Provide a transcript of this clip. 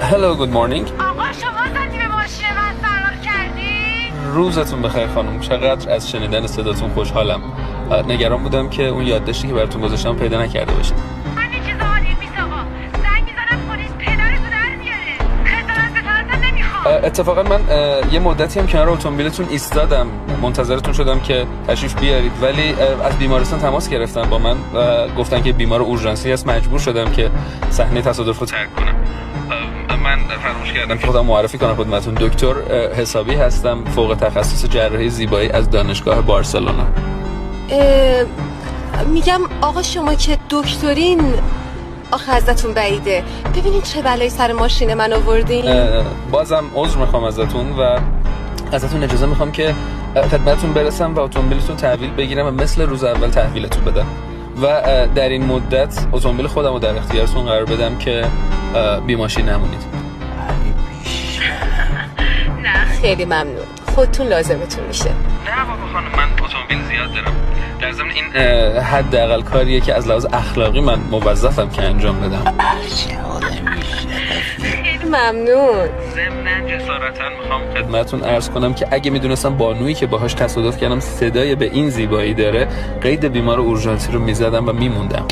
Hello, good morning. آقا شما زدی به ماشین من سوار کردی؟ روزتون بخیر خانم. چقدر از شنیدن صداتون خوشحالم. نگران بودم که اون یادداشتی که براتون گذاشتم پیدا نکرده باشید. همین چیزا عالیه میس آقا. زنگ میزنم پلیس پدرتو در بیاره. خجالت نمیخوام. اتفاقا من یه مدتی هم کنار اتومبیلتون ایستادم، منتظرتون شدم که تشریف بیارید، ولی از بیمارستان تماس گرفتن با من و گفتن که بیمار اورژانسی هست. مجبور شدم که صحنه تصادف رو ترک کنم. من فراموش کردم که خودم معرفی کنم خدمتتون. دکتر حسابی هستم، فوق تخصص جراحی زیبایی از دانشگاه بارسلونا. میگم آقا شما که دکترین، آخه ازتون بعیده. ببینید چه بلایی سر ماشین من آوردین. بازم عذر میخوام ازتون و ازتون اجازه میخوام که خدمتتون برسم و اتومبیلتون تحویل بگیرم و مثل روز اول تحویلتون بدم و در این مدت اتومبیل خودم رو در اختیارتون قرار بدم که بی ماشین نمونید. نه خیلی ممنون، خودتون لازمتون میشه. نه بابا خانم، من اتومبیل زیاد دارم. در ضمن این حداقل کاریه که از لحاظ اخلاقی من موظفم که انجام بدم. خیلی ممنون. ضمن جسارتا میخوام خدمتتون عرض کنم که اگه میدونستم بانویی که باهاش تصادف کردم صدای به این زیبایی داره، قید بیمار اورژانسی رو میزدم و میموندم.